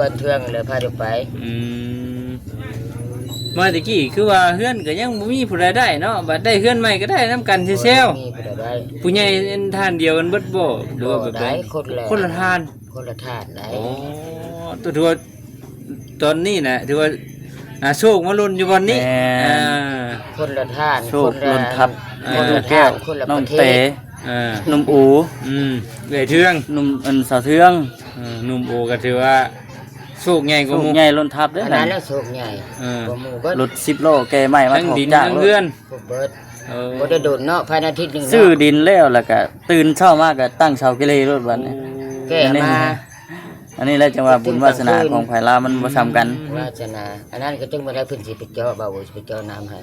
วนเทืองเลยพาเดี๋ยวไปมาตะกี้คือว่าเฮือนก็ยังบ่มีผู้ใดได้เนาะบัดได้เฮือนใหม่ก็ได้นํกันเซลมีผู้ใดได้ผู้ใหญ่ท่านเดียวกันเบิดบ่หรือว่าแบบใดคนละทานคนละทานได้อ๋อตัวตอนนี้น่ะถือว่าโชคมาลุ้นอยู่วันนี้คนละทานโชคลุ้นทับคนละแก้วน้องเต๋นุ่มอูเอื้อยเทืองนุ่มสาวเทืองนุ่มอูก็ถือว่าโชคใหญ่กว่าหมู่ใหญ่ล้นทับเด้อนั่นแล้วโชคใหญ่กว่าหมู่เบิดรถ10โลแกใหม่มาถอกจากเพื่อนเบิดบ่ได้โดนเนาะภายในอาทิตย์นึงซื้อดินแล้วก็ตื่นเช้ามาก็ตั้งเสากิเลรถบัดนี้แก้มาอันนี้แหละจังว่าบุญวาสนาของไผลามันบ่ซ้ำกันวาสนาอันนั้นก็จึงบ่ได้เพิ่นสิไปเจาะบ่าวสิไปเจาะน้ำให้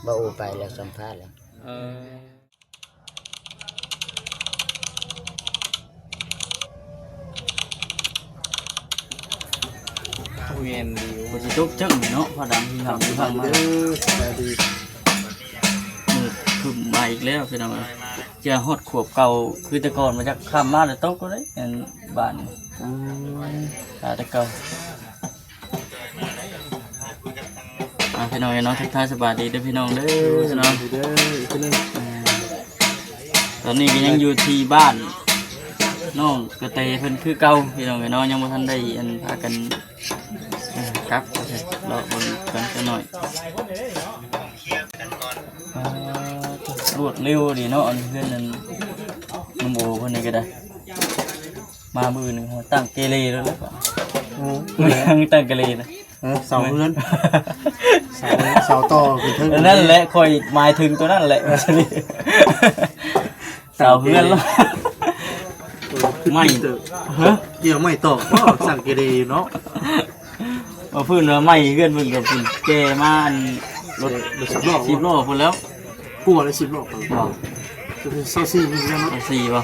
บ่าวไปแล้วสัมภาษณ์แล้วเวียนดีบ่สิตกจังเนาะพอดังที่ทำที่ฟังมาดีคือมาอีกแล้วพี่น้องจะฮอดขวบเก่าคือแต่ก่อนมาจากข้ามมาแล้วตกก็ได้อันบ้านแต่เก่าพี่น้องเนาะทักทายสบายดีเด้อพี่น้องเด้อพี่น้องตอนนี้ก็ยังอยู่ที่บ้านน้องกระเตเพิ่นคือเก่าพี่น้องเนาะยังบ่ทันได้อันพากันกลับรอบนกันสักหน่อยรวดเร็วดีเนาะเพื่อนนั้นน้ำโอคนนี้ก็ได้มามือหนึ่งตั้งเกเรแล้วหรือเปล่าตั้งเกเรนะเสาเลื่อนเสาต่อเป็นเท่านั่นแหละคอยหมายถึงตัวนั่นแหละเสาเลื่อนแล้วไม่เกี่ยวไม่ตอกก็สั่งเกเรเนาะมาพื้นว่าไม่เลื่อนมึงกับพื้นแกมาอันรถ10 โลคนแล้วกลัวเลย10 โลจะเป็น24นี่แล้วเนาะ24ป่ะ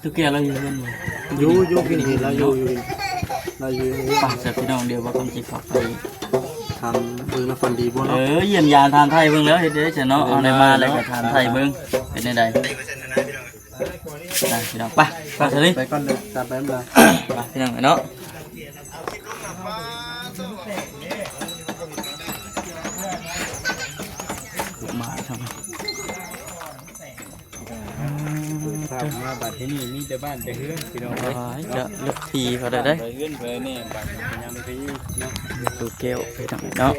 ทุกแกเราอยู่เงินอยู่กินเห็นเราอยู่ป่ะแต่พี่น้องเดียวว่าคำจีฝากไปทำเบิ่งแล้วฟันดีบ่เนาะเยี่ยมยามทานไทยเบิ่งแล้วเฮ็ดได้เนาะเอาได้มาแล้วก็ทานไทยเบิ่งเป็นได้พี่น้องไปสิไปก่อนเลยตามไปมาพี่น้องเนาะมาทำมาบัดที่นี่มีแต่บ้านแต่เฮือนพี่น้องจะเลือกทีเขาได้เฮือนไปนี่บัดยังไม่เนาะตู้แก้วพี่น้องเนาะ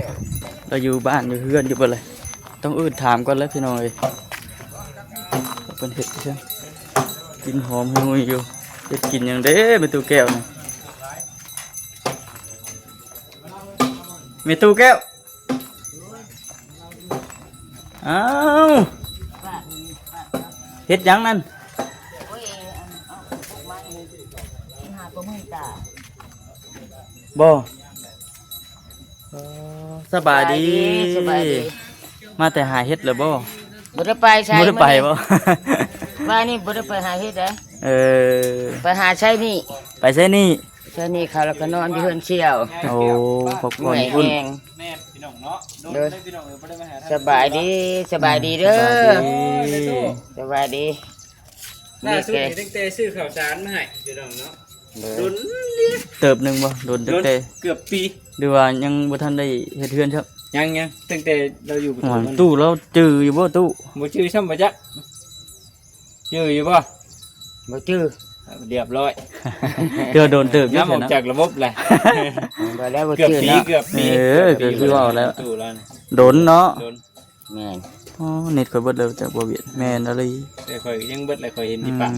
เราอยู่บ้านอยู่เฮือนอยู่บ่เลยต้องถามก่อนแล้วพี่น้องเลยเป็นเห็ดใช่กินหอมหุยอยู่เห็ดกินอย่างเด้เป็นตู้แก้วนี่มีตู้แก้วอ้าวเห็ดยังนั่นบ่สบายดีมาแต่หาเห็ดเลยบ่บ่ได้ไปใช่บ่ได้ไปบ่มานี่บ่ได้ไปหาเห็ดเด้ไปหาใช่นี่ไปใช่นี่เขาแล้วก็นอนที่เฮือนเชี่ยวโอ้ขอบคุณคุณแม่พี่น้องเนาะเด้อสบายดีเด้อสบายดีล่าสุดนี่ตั้งแต่ซื้อข้าวสารมาให้พี่น้องเนาะโดนเติบนึงบ่โดนตั้งแต่เกือบปีหรือว่ายังบ่ทันได้เฮ็ดเฮือนครับยังตั้งแต่เราอยู่ตู้เราจื้ออยู่บ่ตู้บ่จื้อซ้ำบ่จักจื้ออยู่บ่จื้อเรียบร้อยเดี๋ยวโดนเติบน้ำออกจากระบบแหละเกือบปีก็คือว่าแล้วโดนเนาะแม่นเน็ตค่อยเบิดแล้วจากบ่เวียดแม่นอะไรแต่ค่อยยังเบิดเลยค่อยเห็นที่ปาก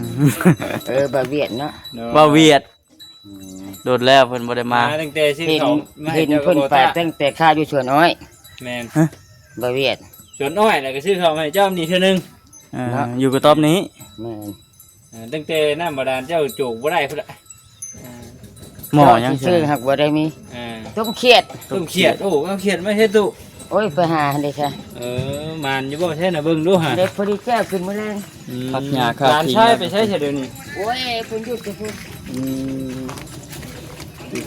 บ่เวียดเนาะบ่เวียดโดนแล้วเพิ่นบ่ได้มาตั้งแต่ซื้อเขาเห็นเพิ่นไปตั้งแต่ข้าอยู่สวนอ้อยแม่นบ่เวียดสวนอ้อยแล้วก็ซื้อเขาให้เจ้านี่เทื่อนึงอยู่กระต๊อบนี้แม่นตั้งแต่น้ำบาดาลเจ้าโจกบ่ได้พุ่นละหมอยังซื้อหักบ่ได้มีต้มเขียดโอ้เอาเขียดไม่ใช่ตู้โอ้ยไปหาเด้ค่ะมันอยู่บ่ใช่น่ะเบิ่งดูหาเด็กพอดีแก้วขึ้นมื้อแรงพักหญ้าคาที่ใช้ไปใช้เดี๋ยวนี้โอ้ยเพิ่นหยุดจะพูด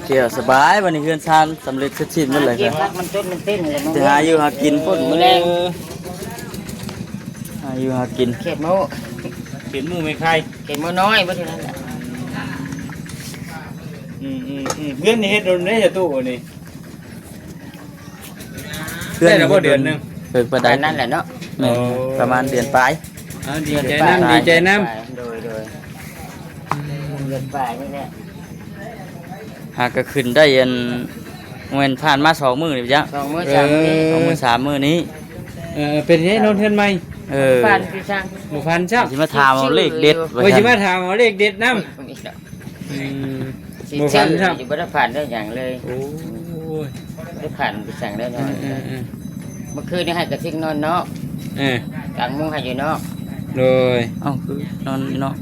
เกี่ยวสบายวันนี้เฮือนชานสำเร็จเสร็จสิ้นหมดเลยครับมันต้นมันเต้นเลยจะหาอยู่หากินพุ่นมื้อแรงหาอยู่หากินเข็ดหมูไม่ใครเข็ดหมูน้อยบ่เท่านั้นแหละ เพื่อนนี่เฮ็ดโดนได้จะตู้นี่ เพื่อน ได้แล้วบ่เดือนหนึง เพิ่นประ ได้ ดา นั่นแหละเนาะ แม่นประมาณเดือนปลาย ดีใจน้ำดีใจน้ โดยเงินไปนี่แหละ หากก็ขึ้นได้ยันเงินผ่านมา2มื้อนี่จ้ะ 2 มื้อ 3 มื้อ 2มื้อ3มื้อนี้ ำเป็นไงนอนเทือนใหม่ ฟันพี่ช่าง บ่พันซับ สิมาถามเอาเลขเด็ด ว่าสิมาถามเอาเลขเด็ดน้ สิ บ่ ชื่ ฟั อน ครับ อยู่บ่ได้ผ่านได้อย่างเลย ำโอ้ย ได้ผ่านพี่ช่างได้น้อย เออ เมื่อคืนนี่ให้กระทิงนอนนอก เออก ลางมุ้งให้อยู่นอก โดย เอ้าคือนอนอยู่เนาะ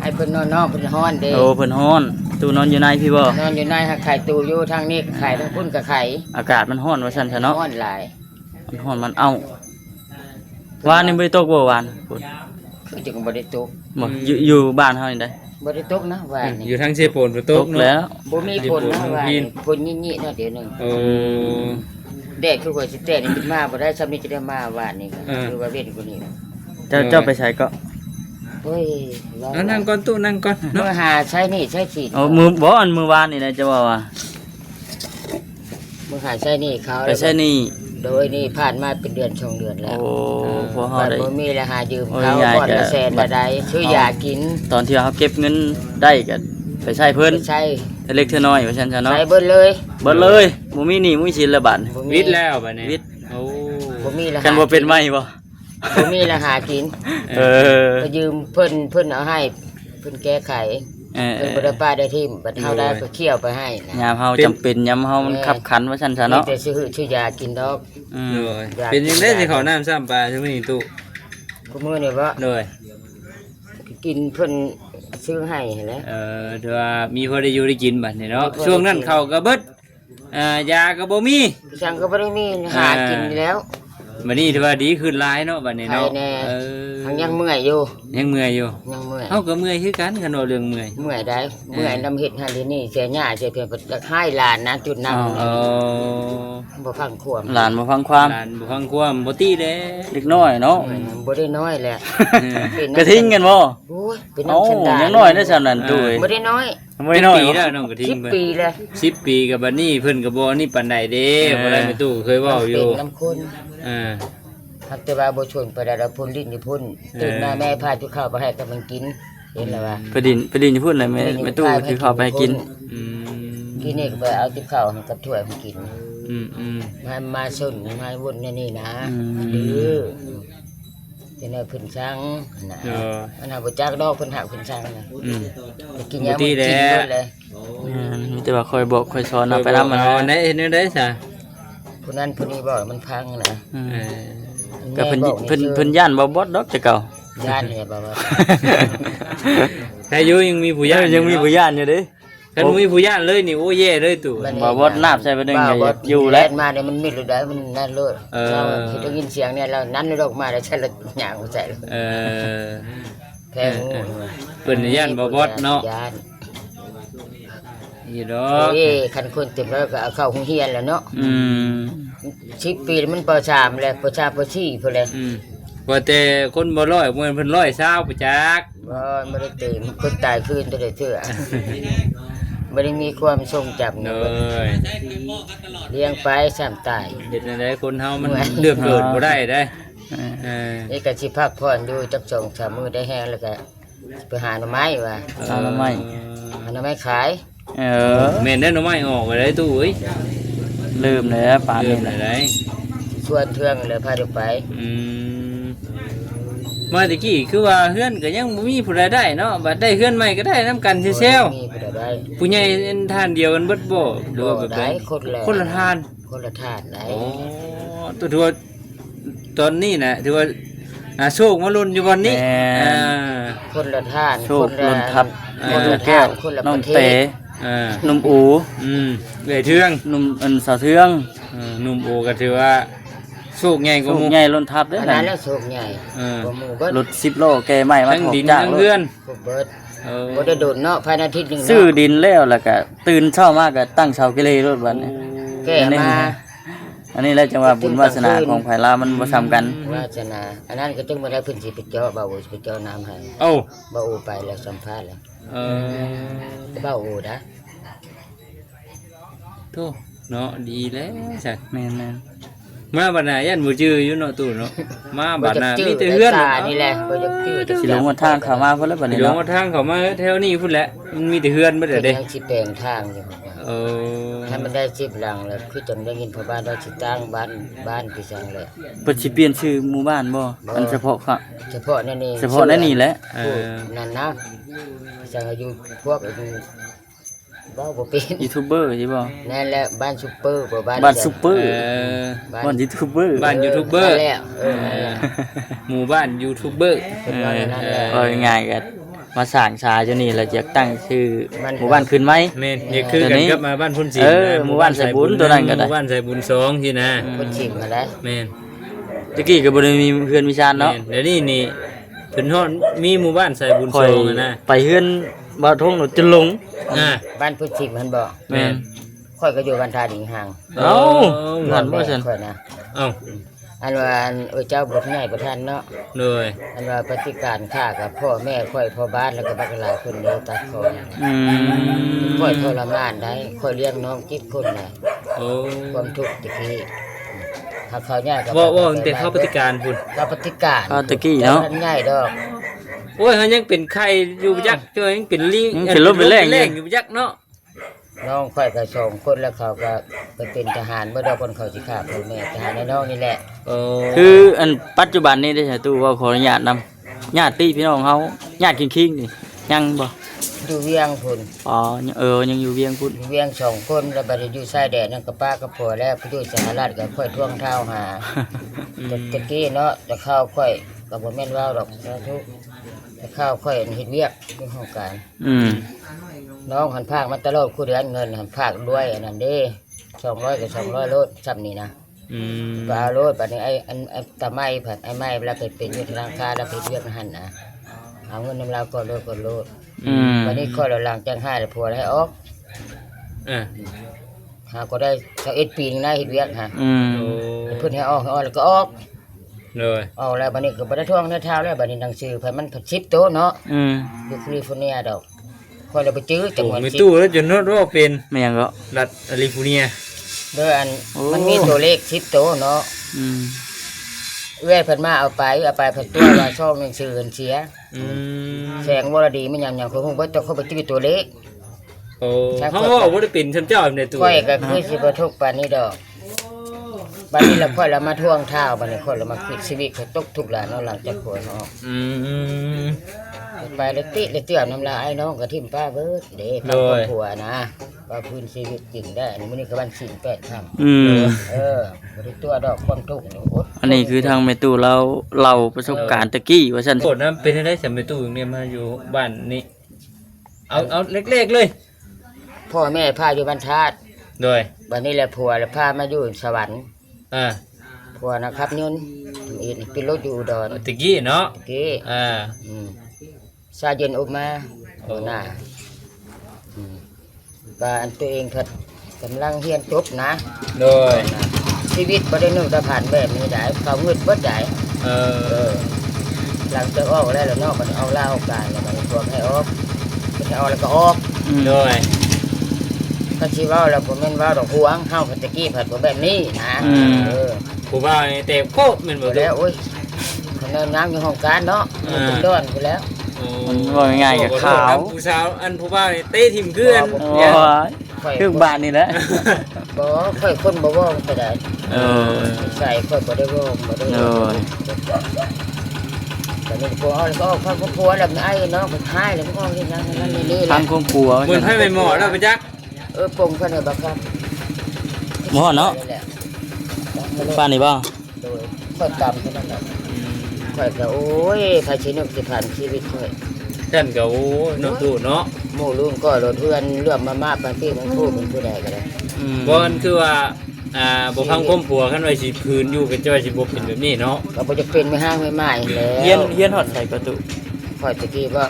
ให้เพิ่นนอนนอกเพิ่นฮ้อนเด้ โอ้เพิ่นฮ้อนตู้นอนอยู่ในพี่บ่ นอนอยู่ในหักไข่ตูอยู่ทางนี้ก็ไข่ทางพุ่นก็ไข่ อากาศมันฮ้อนว่าซั่นซะเนาะ ฮ้อนหลาย มันฮ้อนมันเอ้า วานนี่บ่ได้ตกบ่วานพุ่น คือจังบ่ได้ตก บ่อยู่บ้านเฮานี่ได้ บ่ได้ตกนะว่านี่ อยู่ทางเชโปนฝนต ต ก ก เนาะ แล้ว บ่มีฝนนะว่านี่ฝนยี่ๆนะเดี๋ยวหนึง โอ้ แดดคือว่าสิแดดนี่ขึ้นมาบ่ได้ซ้ำนี้จะได้มาว่านี่ก็ เออ คือว่าเว้นกว่านี้ เจ้าไปใช้ก็ โอ้ย เอานั่งก่อนตู้นั่งก่อน เมื่ เนาะ อหาใช้นี่ใช้สิ โอ้มือบ่อันมือวานนี่นะจะว่า เมื่อหาใช้นี่เขา ไปใช้นี่ โดยนี่ผ่านมาเป็นเดือน2 เดือนแล้ โอ้ ว พอเฮา บัด ได้ บ่มีแล้วหายืม โอ้ย เขา ยาย ก่อนละ ก็ แสนละใดซื้อยากิน ตอนที่เฮาเก็บเงินได้ก็ไปใช้เพิ่น ใช้ แต่เล็กเท่าน้อยว่าซั่นซะเนาะ ใช้เบิดเลย เบิดเลยบ่มีหนี้บ่มีสินละบาท บ่มี วิทย์แล้วบัดนี้ วิทย์ โอ้ บ่มีแล้ว กันบ่เป็นไหมบ่ บ่มีแล้วหากิน เออ ก็ยืมเพิ่นเอาให้เพิ่นแก้ไข เออ เพิ่นบ่ได้ป้าได้ทิ่มบัดเฮาได้ก็เคี่ยวไปให้นะ ยามเฮาจำเป็นยามเฮามันขับขันว่าซั่นซะเนาะ มีแต่ซื้อยากินดอก อืม เลยเป็นยังได้สิเขาน้ำซ้ำปลาใช่ไหมนี่ตู้ กูมื้อนี่บ่ เลย กินเพิ่นซื้อให้หั่นแหละ ถือว่ามีพอได้อยู่ได้กินบัดนี้เนาะ มีพอได้กิน ช่วงนั้นเขาก็เบิดยาก็บ่มี ช่างก็บ่ได้มีหากินแล้ว บัดนี้ถือว่าดีขึ้นหลายเนาะบัดนี้เนาะ ใช่แน่ เออ ทั้งยังเมื่อยอยู่ ยังเมื่อยอยู่ ยังเมื่อย เฮาก็เมื่อยคือกันกันเนาะเรื่องเมื่อย เมื่อยได้เมื่อยนำเฮ็ดให้เดี๋ยวนี้เสียหญ้าเสียเพียงอยากให้หลานนะจุดนั้น เออ บ่ฟังควม หลานบ่ฟังความ หลานบ่ฟังความบ่ตีเด้ เด็กน้อยเนาะ บ่ได้น้อยแหละเป็น กระทิงกันบ่ โอ้ยเป็น เอ้า น้ำสันดาน ยังน้อยได้ซั่นนั่นตู้เอ้ย บ่ได้น้อย บ่ได้น้อย ปี บ่ แล้วน้องกระทิงเพิ่น 10 ปีแล้ว 10 ปีกับบัดนี้เพิ่นก็บ่นี่ปานใดเด้บ่ได้ไปตู้เคยเว้าอยู่ เป็นน้ำคน อ่า หักแต่ว่าบ่ชวนไปได้แล้วพุ่นลิ้นอยู่พุ่นตื่นมาแม่พาจุข้าวไปให้กับมันกินเห็นแล้วว่า ไปดินอยู่พุ่นเลยไม่ตู้ถือข้าวไปให้กิน อืม กินนี่ก็ไปเอาจุข้าวให้กับถ้วยมันกิน อืม มาสนมาวนนี่นะ อืม ดื้อจะได้เพิ่นสั่งนะ เออ อันน่ะบ่จักดอกเพิ่นหักเพิ่นสั่งนะ อืม ไปกินยา บ่ตี มัน แล้ กิน ว เบิดเลย มีแต่ว่าคอยบอกคอยสอนเอาไปนำมัน เอาได้เฮ็ดแนวใดซะ ผู้นั้นผู้นี้บอกมันพังนะ อืม เออ ก็เพิ่น แม่บอก เพิ่น ชื่อ เพิ่นย่านบ่บดดอกแต่เก่า ย่านเนี่ยบ่ว่า แต่อยู่ยังมีผู้ย่าน ยังมีผู้ย่านอยู่เด้ คันมีผู้ย่านเลยนี่โอ้แย่เลยตู่ มัน บ่บดน้ำใส่ไปนึง บ้า ก็ บ่ อยู่แล้ว นมาเนี่ยมันมิดหรือได้มันนั่นเลย เออ เราคือได้ยินเสียงเนี่ยเรานั้นเลยออกมาแล้วใช่ละหยางใส่เลย เออ แพงงู เพิ่นย่านบ่บดเนาะ ย่าน อีดอก โอ้ยคันคนเต็มแล้วก็เอาเข้าโรงเรียนแล้วเนาะ อืม 10 ปีแล้วมันป .3 แล้วป .3 ป .4 พุ่นแหละ ว่าแต่คนบ่ร้อยเหมือนเพิ่น120ประจัก บ่ได้ตื่นคนตายคืนตัวได้เทื่อบ่ได้มีความทรงจำ เล เนาะ ย เลี้ยงไปซ้ำตาย เฮ็ดจังไดคนเฮามันเลือกเกิดบ่ได้เด้เออ นี่ก็สิพักผ่อนอยู่จัก2-3มื้อได้แห้งแล้วก็ไปหาหน่อไม้ว่ะ เอาละไม่ หาหน่อไม้ขาย เออ แม่นได้หน่อไม้ออกไปได้ตู้เอ้ย ลืมแล้วป่าน เลือ นี้ ก นะ ได้ ชวนเทื่องเลยพาเดี๋ยวไป อืมมาตะกี้คือว่าเฮือนก็ยังบ่มีผู้ใดได้เนาะบัดได้เฮือนใหม่ก็ได้นํกันเซล มีผู้ใดได้ ผู้ใหญ่ท่านเดียวกันเบิดบ่หรือว่าแบบใด ได้คนละ คนละทาน คนละทานได้ อ๋อตัวถือว่าตอนนี้น่ะถือว่าโชคมาลุ้นอยู่วันนี้อ่า คนละทาน โชคลนทับ คน ลู ละ กแก้ ทาน ว คนละ น้ ป อง ระเท เต๋ ศ อ่า หนุ่มอู เอื้อยเทือง หนุ่มสาวเทือง หนุ่มโอก็ถือว่าโชคใหญ่ก โช ว่าห ค มู่ ใหญ่ล้นทับเด้อ อัน นั่ นั้น น แล้วโชคใหญ่ เออ กว่าหมู่เบิด รถ10โลแกใหม่มา ทั้ง ถอก ดิน จาก ทั้ง ร เฮือ ถ น พวกเบิด เออ บ่ได้โดนเนาะภายในอาทิตย์หนึง ซื้อ เนาะ ดินแล้วแล้วก็ตื่นเช้ามาก็ตั้งเสากิเลรถบัดนี้ แก้มา อันนี้แหละจังว่าบุญวาสนาของไผลามันบ่ซ้ำกัน วาสนาอันนั้นก็จึงบ่ได้เพิ่นสิไปเจาะเบาโอสิไปเจาะน้ำให้ เอ้า เบาโอไปแล้วสัมภาษณ์แล้ว เออ เบาโอนะ โธ่เนาะดีแล้วจ้ะ แม่น มาบัดน่ะยันบ่จื้ออยู่เนาะตู้เนาะมาบัดน่ะ บ่ มี จะ แต่ จื้ เฮือน ตานี่แหละบ่จะจื้อ ๆสิลงมาทางเข้ามาพุ่นแล้วบัดนี้ เดี๋ยว เนาะ มาทางเขามาแถวนี้พุ่นแหละมันมีแต่เฮือนเบิด เดี๋ อะเด้ ยังสิแปลงทางอยู่บอกว่า เออ ถ้ามันได้10หลังแล้วคือจังได้ยินพ่อบ้านได้สิตั้งบ้านพี่จังเลย เพิ่นสิเปลี่ยนชื่อหมู่บ้านบ่อันเฉพาะค่ะ เฉพาะนั่นนี่ เฉพาะในนี่แหละ เอ ผู้ อ นั่นนะจังอายุพวกอายุบ้าบ่เป็น ยูทูบเบอร์ใช่บ่ นั่นแหละบ้านซุปเปอร์บ่บ้าน บ้านซุปเปอ เอ ร์ อ บ้านยูทูบเบอร์ บ้านยูทูบเบอร์ นั่นแหละนั่นแหละ หมู่บ้านยูทูบเบอร์ เป็นว่าอย่างนั้นแหละ ก็ง่ายๆกันมาสร้างชาอยู่นี่แล้วจะตั้งชื่อ มัน หมู่บ้านขึ้นไหม แม่นอย่าคือกันกับมาบ้านพุ่นศรี เออหมู่บ้านสายบุญตัวนั้นก็ได้ หมู่บ้านสายบุญสองที่นะ คนชิมมาแล้ว แม่น ตะกี้ก็บ่ได้มีเพื่อนมีชาญเนาะ แม่นเดี๋ยวนี้นี่เพิ่นฮอดมีหมู่บ้านสายบุญ ค่ ส อย องอะนะ ไปเฮือนบ่าวทงหนูจะหลง อ่า บ้านพุทธิมมันบอก แม่น ค่อยก็อยู่กันทาดิงห่าง เอ้านั่นบ่ซั่น ค่อยนะ เอ้า อันว่าอันเจ้าบทใหญ่ประธานเนาะ โดย อันว่าปฏิการฆ่ากับพ่อแม่ค่อยพ่อบ้านแล้วก็บักหลายคนเลยตัดคอ อืม ค่อยทรมานได้ค่อยเลี้ยงน้องจิตคนน่ะ โอ้ ความทุกข์ตะกี้ถ้าเขาเนี่ยก็ ว่าตั้งแต่เข้าปฏิการพุ่น เขาปฏิการ ก็ตะกี้เนาะ แต่มันง่ายดอก โอ้ยเขายังเป็นไข่อยู่บ่จักจ้อยยังเป็นลิง ยังเป็นลมเป็นแรงอยู่ อยู่บ่จักเนาะ น้องค่อยก็ส่งคนแล้วเขาก็ไปเป็นทหารเมื่อดอกคนเขาสิฆ่าพ่อแม่ทหารในน้องนี่แหละ โอ้ คืออันปัจจุบันนี้ได้ใช้ตู้ว่าขออนุญาตนำญาติพี่น้องเฮาญาติคิงๆนี่ยังบ่ อยู่เวียงพุ่น อ๋อยังยังอยู่เวียงพุทธ อยู่เวียง2คนแล้วบัดนี้อยู่ชายแดนนั่นก็ป้าก็ผัวแล้วไปอยู่สหรัฐก็ค่อยท่วงเท้าหาตะกี้เนาะจะเข้าค่อยก็บ่แม่นว่าดอกสาธุจะเข้าค่อยเฮ็ดเวียกในห้องการ อืม น้องหันภาคมันตลอดคู่เดือนเงินหันภาคด้วยอันนั้นเด้200กับ200โลดซ้ำนี่นะ อืม ก็เอาโลดบัดนี้ไอ้ตะไม้ผัดไอ้ไม้เวลาไปเป็นอยู่ธนาคารแล้วไปเวียกหันนะเอาเงินนำเราก็โลด อืม วันนี้ค่อยเราล้างจังให้แล้วผัวให้ออก อ่ะ หาก็ได้21ปีนึงนะเฮ็ดเวียกฮะ อืม โอ้ เพิ่นให้ออกแล้วก็ออก โดย ออกแล้วบัดนี้ก็บ่ได้ท่วงในเท้าแล้วบัดนี้หนังสือเพิ่นมันผัดชิปโตเนาะ อืม อยู่แคลิฟอร์เนียดอกค่อยเราไปจื้อจังหวัด มี ชิป ตู้แล้วจนนดว่าเป็น ไม่ยังก็ รัฐแคลิฟอร์เนีย เด้ออัน โอ้ มันมีตัวเลขชิปโตเนาะ อืม เอื้อยเพิ่นมาเอาไปเพิ่นตัวว่าช่องหนังสือเพิ่นเสีย อืม แสงวรดีมันยำๆคงบ่ต้องเข้าไปจื้อตัวเลข โอ้เขาบอกว่าได้เป็นชั้นเจ้าในตู้ ค่อยก็คือสิบ่ทุกข์ปานนี้ดอกบัดนี้เราค่อยเรามาท่วงเท้าบัดนี้ค่อยเรามาคิดชีวิตเขาตกทุกข์หลานเนาะหลังจากผัวเนาะ อืม ไปเลยติเลยเตื้อมน้ำลายน้องก็ทิ่มป้าเบิดเด้ฟังครอบครัวนะว่าพื้นชีวิตจริงได้อันนี้มื้อนี้ก็วันสิ้น8ค่ำ อืม บ่ได้ตัวดอกความทุกข์นี่โอ๊ย อันนี้คือทางแม่ตู้เราประสบการณ์ตะกี้ว่าซั่น โกรธนะเป็นได้สำเร็จตู้อย่างเนี้ยมาอยู่บ้านนี้เอาเล็กๆเลย พ่อแม่พาอยู่บ้านธาตุ โดย บัดนี้แหละผัวแล้วพามาอยู่สวรรค์ อ่า ผัวนะครับยนต์อีกเป็นรถอยู่อุดร ตะกี้เนาะ กี้ อ่า ซาเย็นออกมาหัวหน้าว่าอันตัวเองก็กำลังเรียนจบนะ โดย ชีวิตบ่ได้นึกจะผ่านแบบนี้ได้เขาเงินบ่ได้ เออ หลังจากออกแล้วเนาะมันเอาลาออกการแล้วมันพวกให้ออกให้ออกแล้วก็ออก อืม โดย ก็สิเว้าแล้วบ่แม่นเว้าดอกห่วงเฮาก็ตะกี้ผัดบ่แบบนี้นะผู้บ่าวนี่เตะโคกเป็นบ่ แล้ ตู้ วโอ้ยคนนั้นน้ำอยู่ห้องการเนาะมันโดนไปแล้ว มันว่าง่ายๆกับขาว ผู้สาวอันผู้บ่าวนี่เตะทิ่มเกลือน โอ้ยคือบ้านนี่แหละ บ่ค่อยคนบ่เว้าก็ได้ เออ ใส่ค่อยบ่ได้เว้าบ่ได้ โดย แต่นี่ผัวเอาแล้วก็ออกความผัวแล้วมันไอ้เนาะมันหายแล้วมันก็นี่นั่นนี่แห ทา ละ งครอบครัว เหมือนให้ไปหมอแล้วไปจัก ปงเพิ่นน่ะบักครับ หมอเนาะบ้านนี่บ่ โดยค่อยกรรมเท่านั้นแหละค่อยก็โอ้ยใครสินึกสิผ่านชีวิตค่อย ท่านก็โอ้เนาะตู้เนาะ หมู่ลุงก็รถเพื่อนเรื่องมาปานพี่มันคู่เป็นผู้ใดก็ได้ อืม บ่มันคือว่าบ่พังคมผัวคันไว้สิคืนอยู่เป็นจ้อยสิบ่เป็นแบบนี้เนาะ ก็บ่จะเป็นไม่ห้างไม่ไม้แล้ว เฮียนฮอดใส่ประตู ค่อยตะกี้ว่า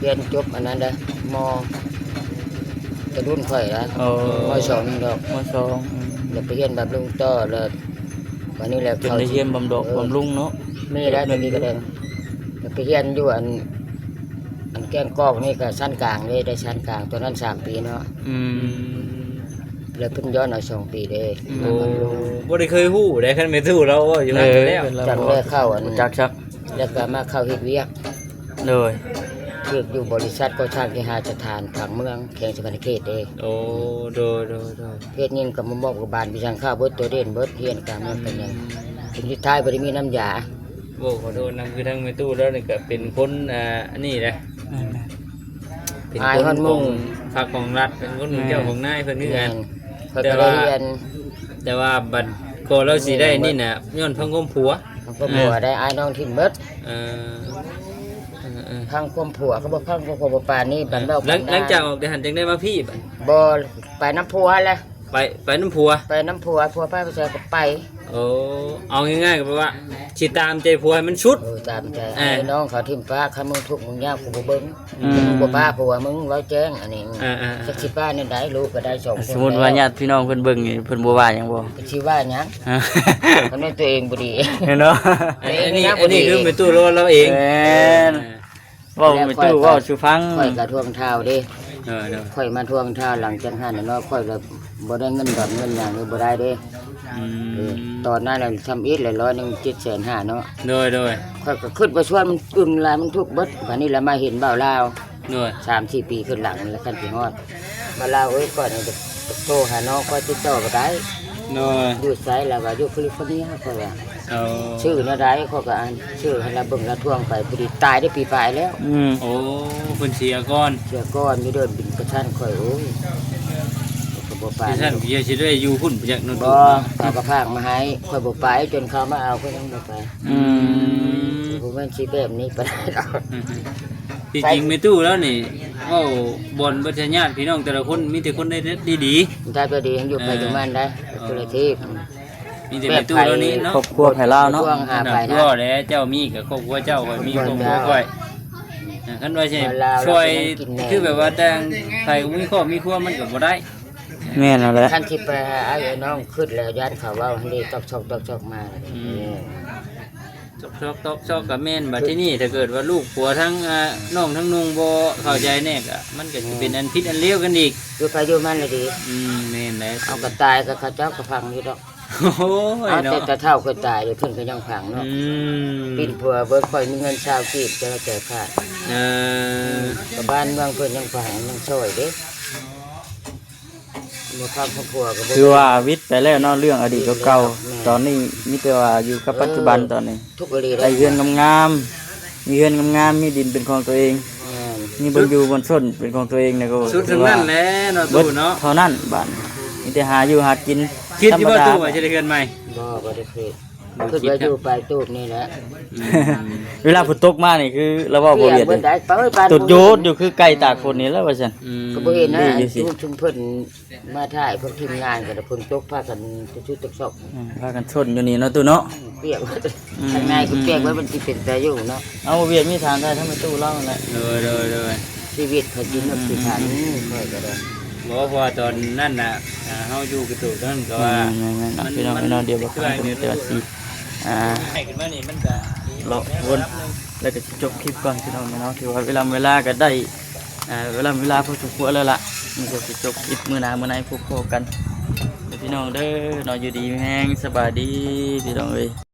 เรียนจบอันนั้นเด้อมจะรุ่นค่อยนะ โอ้ มสองดอก มสองอืม แล้วไปเรียนแบบลุงต่อแล้ววันนี้แหละ จนได้เฮียนบำดอกบำรุงเนาะ มีได้ตอนนี้ก็ได้แล้วไปเรียนอยู่อันแก้งกอกนี่ก็ชั้นกลางเลยได้ชั้นกลางตัวนั้น3 ปีเนาะ อืม แล้วเพิ่นย้อนเอา2 ปีเด้ โอ้บ่ได้เคยฮู้ได้คันแม่ตู้เราเว้าอยู่นั่นแล้ว จังได้เข้าอัน จักชัก แล้วก็มาเข้าเฮ็ดเวียก เลย คืออยู่บริษัทก่อสร้างที่หาสถานผังเมืองแขวงสวรรณเขตเด้ โอ้โดย เฮ็ดนี่ก็มามอบกับบานพิชังข้าวเบิดตัวเด่นเบิดเฮียนกลางเมืองเป็นหยังถึงสุดท้ายบ่ได้มีน้ำยา โอ้ขอโทษนะคือทั้งแม่ตู้แล้วนี่ก็เป็นคนอันนี้แหละเป็นคนของภาคของรัฐเป็นคนของเจ้าของนายเพิ่นคือกัน เขาก็ได้เรียน แต่ว่าบัดก็เราสิได้นี่น่ะย้อนพังคมผัว ก็ผัวได้อายน้องทิ่มเบิด เออ พังความผัวก็บ่พังความผัวบ่ปานนี้บันเว้า หลังจากออกได้หันจังได้มาพี่บัด บ่ไปน้ำผัวแหละ ไปน้ำผัว ไปน้ำผัวผัวไปไปเจอก็ไป โอ้เอาง่ายๆก็แปลว่าสิตามใจผัวให้มันชุด ตามใจไอ้น้องเขาทิ่มฟ้าคันมึงทุกข์มึงยากกูบ่เบิ่งบ่ป้าผัวมึงร้อยแจ้งอันนี้สักสิป้าเนี่ยได้ลูกก็ได้2 คน สมมุติว่าญาติพี่น้องเพิ่นเบิ่งนี่เพิ่นบ่ว่าหยังบ่ สิว่าหยังคันว่าตัวเองบ่ดี เนาะ อันนี้คือเป็นตู้รถเราเอง แม่นเว้าไม่ตู้เว้าสู่ฟัง ข่อยก็ทวงเท้าเด้ เออ ข่อยมาทวงเท้าหลังจากนั้นน่ะเนาะข่อยก็บ่ได้เงินดอกเงินหยังเลยบ่ได้เด้ตอนนั้นน่ะทำอีกเลย100,000 750,000เนาะ โดย ข่อยก็คิดว่าชวนมันอึ้งหลายมันทุกข์เบิดบัดนี้ละมาเห็นบ่าวลาว โดย 3-4 ปีขึ้นหลังแล้วคันสิฮอดบ่าวลาวเอ้ยก่อนนี่จะโทรหาน้องข่อยติดต่อบ่ได้ โดย อยู่ไสแล้วว่าอยู่แคลิฟอร์เนียข่อยว่า เอา ชื่อแนวใดข่อยก็อ่านชื่อให้ละเบิ่งละทวงไปพอดีตายได้ปีปลายแล้ว โอ้เพิ่นเสียก่อน เชื่อก้อนมีเดินบินกระชั้นข่อยโอ้ยก็บ่ไป ที่ท่านพี่สิได้อยู่พุ่นจากนน บ่เขาก็พากมาให้ข่อยบ่ไปจนเขามาเอาข่อยยังบ่ไปบ่แม่นสิแบบนี้ไปได้ดอก ที่จริงแม่ตู้แล้วนี่เว้าบ่นบ่ใช่ญาติพี่น้องแต่ละคนมีแต่คนได้ดี ถ้าก็ดียังอยู่ไปอยู่มันได้ตัวละที ๆมีแต่แม่ตู้แล้วนี่เนาะ ครอบครัวไผลาวเนาะ ทวงหาไปนะ ก็แล้วเจ้ามีกับครอบครัวเจ้าก็มีครอบครัวก้อยคันว่าสิช่วยคือแบบว่าแต่งไผมีครอบมีครัวมันก็บ่ได้ แม่นนั่นแหละ คันสิไปหาไอ้น้องขึ้นแล้วญาติเขาเว้าให้ได้ตอกๆๆมา ชอกกับแม่นบัดที่นี่ถ้าเกิดว่าลูกผัวทั้งน้องทั้งนุงบ่เข้าใจแน่ก็มันก็สิเป็นอันผิดอันเลวกันอีก อยู่ไปอยู่มันเลยดี แม่นแหละ เอาก็ตายก็เขาเจ้าก็พังอยู่ดอก โอ้ย เอาแต่ เนาะ ตะเท่าเคยตายอยู่เพิ่นก็ยังพังเนาะปิ่นผัวเบิดข่อยมีเงิน20กีบจะแก่ขาด เออ กับบ้านเมืองเพิ่นยังพังยังช่วยเด้บ่พังครอบครัวก็บ่ คือว่าวิทย์ไปแล้วเนาะเรื่องอดีตเก่าๆตอนนี้มีแต่ว่าอยู่กับปัจจุบันตอนนี้ ทุกอรี ได้เฮือนงามๆมีเฮือนงามๆมีดินเป็นของตัวเองมีบนอยู่บนส้นเป็นของตัวเองนะก็ สุดทั้งนั้นแหละเนาะ เบิด ตู้เนาะ เท่านั้นบ้านมีแต่หาอยู่หากิน คิดอยู่ว่า ธรรม ตู้ว่าจะได้เกินใหม่ บ่ได้เคยคือว่าอยู่ไปตูบนี่แหละ เวลาฝนตกมานี่คือเราว่าบ่เวียด เบิ่ เลย ได้ไปบ้าน ตุดโยดอยู่คือไก่ตากฝนนี่แล้วว่าซั่น ก็บ่เห็นนะ ดีอยู่สิ ชุมเพิ่นมาถ่ายพวกทีมงานก็ได้เพิ่นตกพากันชุดตกซอก พากันชนอยู่นี่เนาะตู้เนาะ เปียกข้างในก็เปียกไว้มันสิเป็นแต่อยู่เนาะ เอาบ่เวียดมีทางได้ทำไมตู้เล่านั่นแหละ เลย ชีวิตเขากินนับสิทันค่อยก็ได้ บอกว่าตอนนั้นน่ะเฮาอยู่กับตู้ตอนนั้นก็ว่า พี่น้องเดี๋ยวบ่ฟังกันแต่ว่าสิให้ขึ้นมานี่มันก็ เลาะวนแล้วก็จบคลิปก่อนพี่น้องเนาะถือว่าเวลาก็ได้เวลาพอสมควรแล้วล่ะมันก็สิจบคลิปมื้อหน้ามื้อไหนพบกันพี่น้องเด้อเนาะอยู่ดีแฮงสบายดีพี่น้องเอ้ย